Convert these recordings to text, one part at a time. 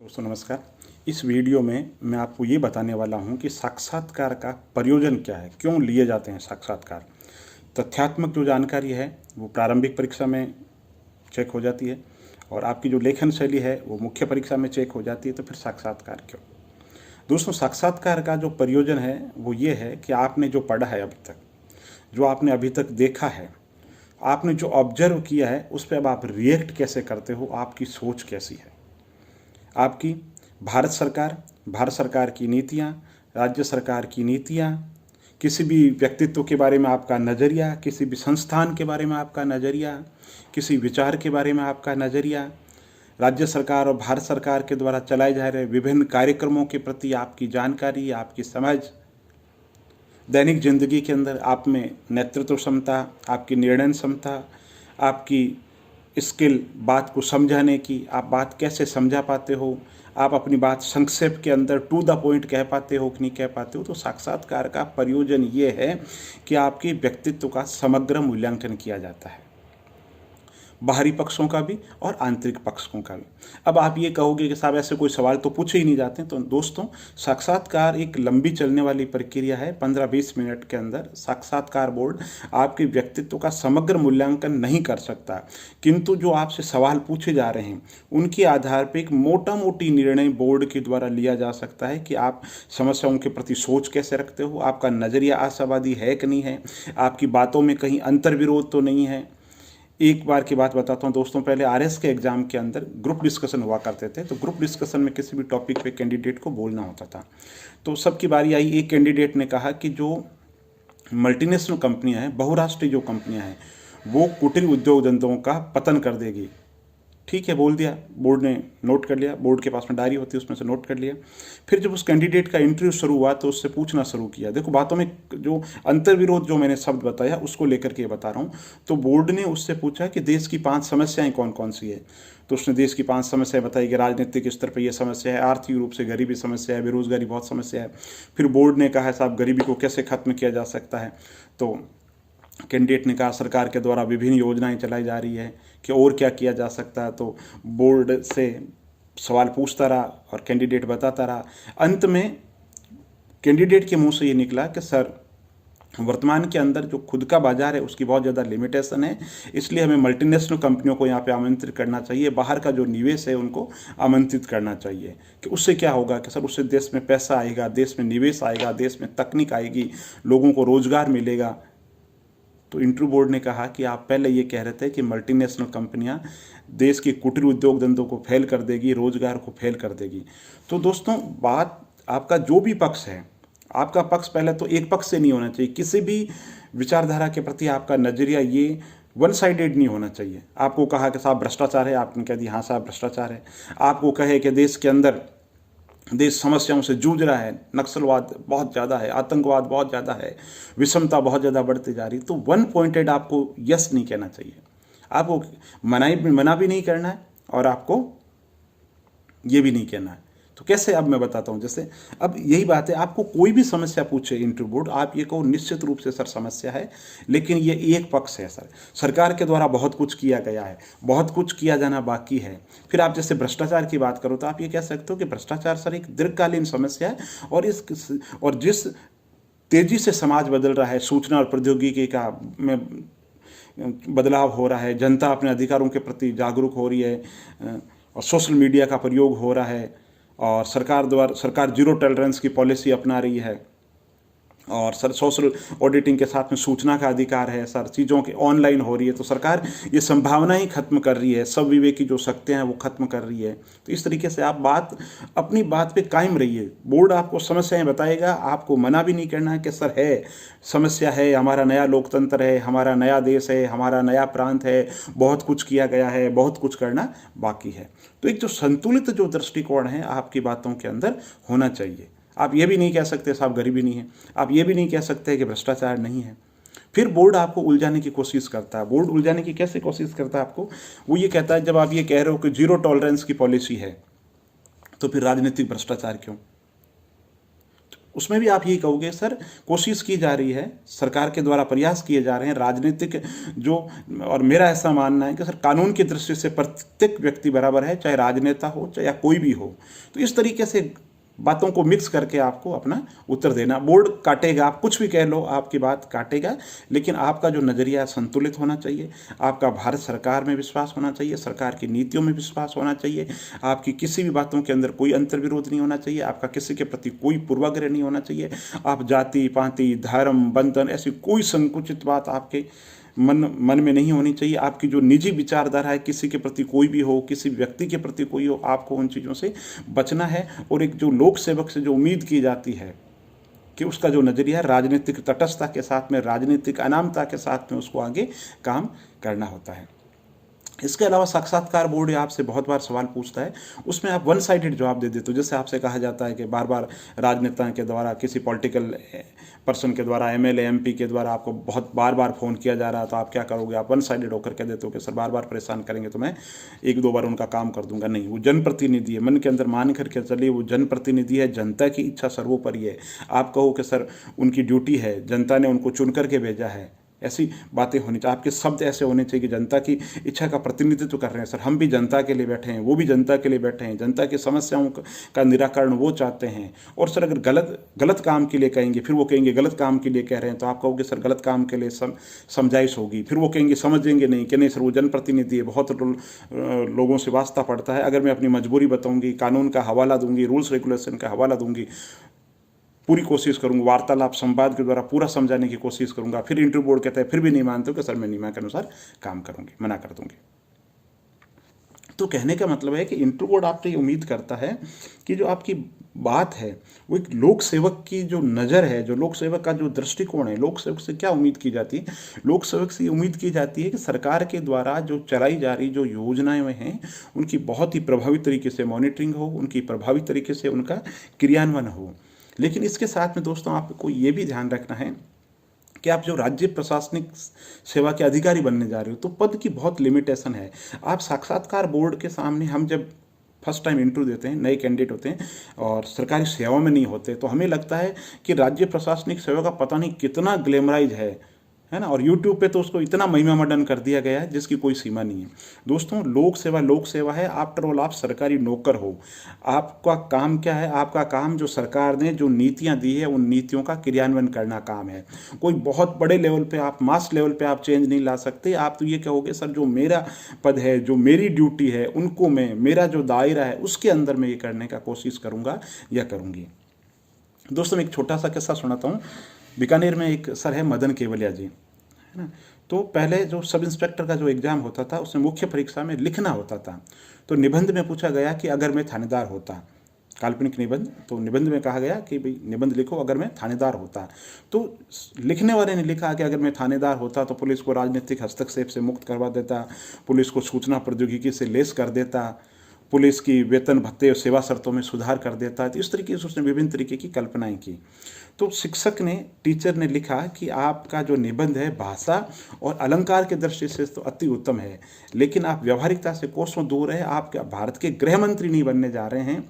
दोस्तों नमस्कार। इस वीडियो में मैं आपको ये बताने वाला हूँ कि साक्षात्कार का प्रयोजन क्या है, क्यों लिए जाते हैं साक्षात्कार। तथ्यात्मक जो जानकारी है वो प्रारंभिक परीक्षा में चेक हो जाती है और आपकी जो लेखन शैली है वो मुख्य परीक्षा में चेक हो जाती है, तो फिर साक्षात्कार क्यों। दोस्तों साक्षात्कार का जो प्रयोजन है वो ये है कि आपने जो पढ़ा है अभी तक, जो आपने अभी तक देखा है, आपने जो ऑब्जर्व किया है उस पर अब आप रिएक्ट कैसे करते हो, आपकी सोच कैसी है, आपकी भारत सरकार की नीतियाँ, राज्य सरकार की नीतियाँ, किसी भी व्यक्तित्व के बारे में आपका नज़रिया, किसी भी संस्थान के बारे में आपका नज़रिया, किसी विचार के बारे में आपका नज़रिया, राज्य सरकार और भारत सरकार के द्वारा चलाए जा रहे विभिन्न कार्यक्रमों के प्रति आपकी जानकारी, आपकी समझ, दैनिक जिंदगी के अंदर आप में नेतृत्व क्षमता, आपकी निर्णय क्षमता, आपकी स्किल, बात को समझाने की, आप बात कैसे समझा पाते हो, आप अपनी बात संक्षेप के अंदर टू द पॉइंट कह पाते हो कि नहीं कह पाते हो। तो साक्षात्कार का प्रयोजन ये है कि आपके व्यक्तित्व का समग्र मूल्यांकन किया जाता है, बाहरी पक्षों का भी और आंतरिक पक्षों का भी। अब आप ये कहोगे कि साहब ऐसे कोई सवाल तो पूछे ही नहीं जाते। तो दोस्तों साक्षात्कार एक लंबी चलने वाली प्रक्रिया है। 15-20 मिनट के अंदर साक्षात्कार बोर्ड आपके व्यक्तित्व का समग्र मूल्यांकन नहीं कर सकता, किंतु जो आपसे सवाल पूछे जा रहे हैं उनके आधार पर एक मोटा मोटी निर्णय बोर्ड के द्वारा लिया जा सकता है कि आप समस्याओं के प्रति सोच कैसे रखते हो, आपका नज़रिया आशावादी है कि नहीं है, आपकी बातों में कहीं अंतर्विरोध तो नहीं है। एक बार की बात बताता हूँ दोस्तों, पहले आरएस के एग्ज़ाम के अंदर ग्रुप डिस्कशन हुआ करते थे। तो ग्रुप डिस्कशन में किसी भी टॉपिक पे कैंडिडेट को बोलना होता था। तो सबकी बारी आई, एक कैंडिडेट ने कहा कि जो मल्टीनेशनल कंपनियां हैं, बहुराष्ट्रीय जो कंपनियां हैं, वो कुटीर उद्योग धंधों का पतन कर देगी। ठीक है, बोल दिया, बोर्ड ने नोट कर लिया, बोर्ड के पास में डायरी होती है उसमें से नोट कर लिया। फिर जब उस कैंडिडेट का इंटरव्यू शुरू हुआ तो उससे पूछना शुरू किया। देखो बातों में जो अंतर्विरोध जो मैंने शब्द बताया उसको लेकर के बता रहा हूँ। तो बोर्ड ने उससे पूछा कि देश की 5 समस्याएं कौन कौन सी है। तो उसने देश की 5 समस्याएं बताई कि राजनीतिक स्तर पर यह समस्या है, आर्थिक रूप से गरीबी समस्या है, बेरोजगारी बहुत समस्या है। फिर बोर्ड ने कहा साहब गरीबी को कैसे खत्म किया जा सकता है। तो कैंडिडेट ने कहा सरकार के द्वारा विभिन्न योजनाएं चलाई जा रही है कि और क्या किया जा सकता है। तो बोर्ड से सवाल पूछता रहा और कैंडिडेट बताता रहा। अंत में कैंडिडेट के मुंह से ये निकला कि सर वर्तमान के अंदर जो खुद का बाजार है उसकी बहुत ज़्यादा लिमिटेशन है, इसलिए हमें मल्टीनेशनल कंपनियों को यहाँ पे आमंत्रित करना चाहिए, बाहर का जो निवेश है उनको आमंत्रित करना चाहिए। कि उससे क्या होगा कि सर उससे देश में पैसा आएगा, देश में निवेश आएगा, देश में तकनीक आएगी, लोगों को रोजगार मिलेगा। तो इंटरव्यू बोर्ड ने कहा कि आप पहले ये कह रहे थे कि मल्टीनेशनल कंपनियां देश के कुटीर उद्योग धंधों को फेल कर देगी, रोजगार को फेल कर देगी। तो दोस्तों बात आपका जो भी पक्ष है, आपका पक्ष पहले तो एक पक्ष से नहीं होना चाहिए। किसी भी विचारधारा के प्रति आपका नजरिया ये वन साइडेड नहीं होना चाहिए। आपको कहा कि साहब भ्रष्टाचार है, आपने कह दिया हाँ साहब भ्रष्टाचार है। आपको कहे कि देश के अंदर देश समस्याओं से जूझ रहा है, नक्सलवाद बहुत ज़्यादा है, आतंकवाद बहुत ज़्यादा है, विषमता बहुत ज़्यादा बढ़ती जा रही, तो वन पॉइंटेड आपको यस नहीं कहना चाहिए। आपको मना भी नहीं करना है और आपको ये भी नहीं कहना है। तो कैसे, अब मैं बताता हूँ। जैसे अब यही बात है, आपको कोई भी समस्या पूछे इंटरव्यू बोर्ड, आप ये कहो निश्चित रूप से सर समस्या है, लेकिन ये एक पक्ष है सर, सरकार के द्वारा बहुत कुछ किया गया है, बहुत कुछ किया जाना बाकी है। फिर आप जैसे भ्रष्टाचार की बात करो तो आप ये कह सकते हो कि भ्रष्टाचार सर एक दीर्घकालीन समस्या है और जिस तेजी से समाज बदल रहा है, सूचना और प्रौद्योगिकी का में बदलाव हो रहा है, जनता अपने अधिकारों के प्रति जागरूक हो रही है और सोशल मीडिया का प्रयोग हो रहा है और सरकार जीरो टॉलरेंस की पॉलिसी अपना रही है और सर सोशल ऑडिटिंग के साथ में सूचना का अधिकार है, सर चीज़ों के ऑनलाइन हो रही है। तो सरकार ये संभावना ही खत्म कर रही है, सब विवेक की जो शक्तियाँ हैं वो खत्म कर रही है। तो इस तरीके से आप अपनी बात पे कायम रहिए। बोर्ड आपको समस्याएं बताएगा, आपको मना भी नहीं करना है कि सर है समस्या है, हमारा नया लोकतंत्र है, हमारा नया देश है, हमारा नया प्रांत है, बहुत कुछ किया गया है, बहुत कुछ करना बाकी है। तो एक जो संतुलित जो दृष्टिकोण है आपकी बातों के अंदर होना चाहिए। आप ये भी नहीं कह सकते साहब गरीबी नहीं है, आप ये भी नहीं कह सकते कि भ्रष्टाचार नहीं है। फिर बोर्ड आपको उलझाने की कोशिश करता है। बोर्ड उलझाने की कैसे कोशिश करता है आपको, वो ये कहता है जब आप ये कह रहे हो कि जीरो टॉलरेंस की पॉलिसी है तो फिर राजनीतिक भ्रष्टाचार क्यों। उसमें भी आप यही कहोगे सर कोशिश की जा रही है, सरकार के द्वारा प्रयास किए जा रहे हैं, राजनीतिक जो, और मेरा ऐसा मानना है कि सर कानून की दृष्टि से प्रत्येक व्यक्ति बराबर है, चाहे राजनेता हो चाहे या कोई भी हो। तो इस तरीके से बातों को मिक्स करके आपको अपना उत्तर देना। बोर्ड काटेगा, आप कुछ भी कह लो, आपकी बात काटेगा, लेकिन आपका जो नज़रिया संतुलित होना चाहिए। आपका भारत सरकार में विश्वास होना चाहिए, सरकार की नीतियों में विश्वास होना चाहिए, आपकी किसी भी बातों के अंदर कोई अंतर्विरोध नहीं होना चाहिए, आपका किसी के प्रति कोई पूर्वाग्रह नहीं होना चाहिए। आप जाति पाति धर्म बंधन ऐसी कोई संकुचित बात आपके मन में नहीं होनी चाहिए। आपकी जो निजी विचारधारा है, किसी के प्रति कोई भी हो, किसी व्यक्ति के प्रति कोई हो, आपको उन चीज़ों से बचना है। और एक जो लोक सेवक से जो उम्मीद की जाती है कि उसका जो नज़रिया राजनीतिक तटस्थता के साथ में, राजनीतिक अनामता के साथ में उसको आगे काम करना होता है। इसके अलावा साक्षात्कार बोर्ड आपसे बहुत बार सवाल पूछता है, उसमें आप वन साइडेड जवाब दे देते हो। जैसे आपसे कहा जाता है कि बार बार राजनेता के द्वारा, किसी पॉलिटिकल पर्सन के द्वारा, एमएलए एमपी के द्वारा आपको बहुत बार बार फ़ोन किया जा रहा है, तो आप क्या करोगे? आप वन साइडेड होकर कह देते हो कि सर बार बार परेशान करेंगे तो मैं एक दो बार उनका काम कर दूंगा। नहीं, वो जनप्रतिनिधि है, मन के अंदर मान करके चलिए वो जनप्रतिनिधि है, जनता की इच्छा सर्वोपरि है। आप कहो कि सर उनकी ड्यूटी है, जनता ने उनको चुन करके भेजा है, ऐसी बातें होनी चाहिए। आपके शब्द ऐसे होने चाहिए कि जनता की इच्छा का प्रतिनिधित्व कर रहे हैं। सर हम भी जनता के लिए बैठे हैं, वो भी जनता के लिए बैठे हैं, जनता की समस्याओं का निराकरण वो चाहते हैं। और सर अगर गलत काम के लिए कहेंगे, फिर वो कहेंगे गलत काम के लिए कह रहे हैं, तो आप कहोगे सर गलत काम के लिए समझाइश होगी, फिर वो कहेंगे समझेंगे नहीं कि नहीं सर वो जनप्रतिनिधि है, बहुत लोगों से वास्ता पड़ता है। अगर मैं अपनी मजबूरी बताऊंगी, कानून का हवाला दूंगी, रूल्स रेगुलेशन का हवाला दूंगी, पूरी कोशिश करूंगा, वार्तालाप संवाद के द्वारा पूरा समझाने की कोशिश करूंगा, फिर इंटरव्यू बोर्ड कहता है फिर भी नहीं मानते हो कि सर मैं नियम के अनुसार काम करूंगी, मना कर दूंगी। तो कहने का मतलब है कि इंटरव्यू बोर्ड आपसे ये उम्मीद करता है कि जो आपकी बात है वो एक लोक सेवक की जो नज़र है, जो लोक सेवक का जो दृष्टिकोण है, लोक सेवक से क्या उम्मीद की जाती है? लोक सेवक से उम्मीद की जाती है कि सरकार के द्वारा जो चलाई जा रही जो योजनाएं हैं उनकी बहुत ही प्रभावी तरीके से मॉनिटरिंग हो, उनकी प्रभावी तरीके से उनका क्रियान्वयन हो। लेकिन इसके साथ में दोस्तों आपको ये भी ध्यान रखना है कि आप जो राज्य प्रशासनिक सेवा के अधिकारी बनने जा रहे हो तो पद की बहुत लिमिटेशन है। आप साक्षात्कार बोर्ड के सामने, हम जब फर्स्ट टाइम इंटरव्यू देते हैं, नए कैंडिडेट होते हैं और सरकारी सेवा में नहीं होते, तो हमें लगता है कि राज्य प्रशासनिक सेवा का पता नहीं कितना ग्लैमराइज है ना। और यूट्यूब पे तो उसको इतना महिमा मडन कर दिया गया है जिसकी कोई सीमा नहीं है। दोस्तों लोक सेवा है। आफ्टर ऑल आप सरकारी नौकर हो। आपका काम क्या है? आपका काम जो सरकार ने जो नीतियां दी है उन नीतियों का क्रियान्वयन करना काम है। कोई बहुत बड़े लेवल पे आप, मास लेवल पे आप चेंज नहीं ला सकते। आप तो ये कहोगे सर जो मेरा पद है, जो मेरी ड्यूटी है, उनको मैं, मेरा जो दायरा है उसके अंदर मैं ये करने का कोशिश करूँगा या करूँगी। दोस्तों मैं एक छोटा सा किस्सा सुनाता हूँ। बीकानेर में एक सर है मदन केवलिया जी, है ना। तो पहले जो सब इंस्पेक्टर का जो एग्ज़ाम होता था उसमें मुख्य परीक्षा में लिखना होता था। तो निबंध में पूछा गया कि अगर मैं थानेदार होता, काल्पनिक निबंध, तो निबंध में कहा गया कि भाई निबंध लिखो अगर मैं थानेदार होता। तो लिखने वाले ने लिखा कि अगर मैं थानेदार होता तो पुलिस को राजनीतिक हस्तक्षेप से मुक्त करवा देता, पुलिस को सूचना प्रौद्योगिकी से लेस कर देता, पुलिस की वेतन भत्ते और सेवा शर्तों में सुधार कर देता है। तो इस तरीके से उसने विभिन्न तरीके की कल्पनाएं की। तो शिक्षक ने, टीचर ने लिखा कि आपका जो निबंध है भाषा और अलंकार के दृष्टि से तो अति उत्तम है, लेकिन आप व्यवहारिकता से कोसों दूर है। आप भारत के गृह मंत्री नहीं बनने जा रहे हैं।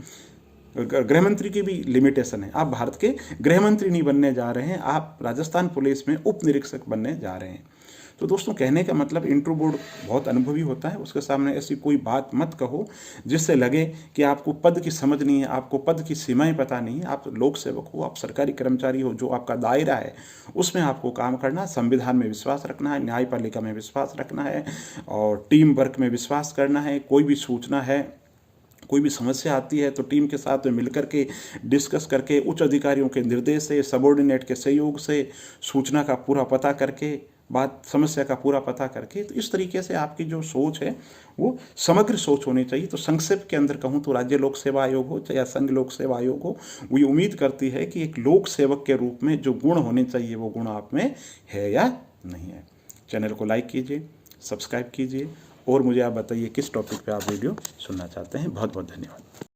गृह मंत्री की भी लिमिटेशन है। आप भारत के गृह मंत्री नहीं बनने जा रहे हैं, आप राजस्थान पुलिस में उप निरीक्षक बनने जा रहे हैं। तो दोस्तों कहने का मतलब इंटरव्यू बोर्ड बहुत अनुभवी होता है, उसके सामने ऐसी कोई बात मत कहो जिससे लगे कि आपको पद की समझ नहीं है, आपको पद की सीमाएं पता नहीं है। आप लोक सेवक हो, आप सरकारी कर्मचारी हो, जो आपका दायरा है उसमें आपको काम करना, संविधान में विश्वास रखना है, न्यायपालिका में विश्वास रखना है और टीम वर्क में विश्वास करना है। कोई भी सूचना है, कोई भी समस्या आती है तो टीम के साथ में मिलकर के डिस्कस करके, उच्च अधिकारियों के निर्देश से, सबॉर्डिनेट के सहयोग से सूचना का पूरा पता करके, बात समस्या का पूरा पता करके, तो इस तरीके से आपकी जो सोच है वो समग्र सोच होनी चाहिए। तो संक्षेप के अंदर कहूँ तो राज्य लोक सेवा आयोग हो या संघ लोक सेवा आयोग हो, वो ये उम्मीद करती है कि एक लोक सेवक के रूप में जो गुण होने चाहिए वो गुण आप में है या नहीं है। चैनल को लाइक कीजिए, सब्सक्राइब कीजिए और मुझे आप बताइए किस टॉपिक पे आप वीडियो सुनना चाहते हैं। बहुत बहुत धन्यवाद।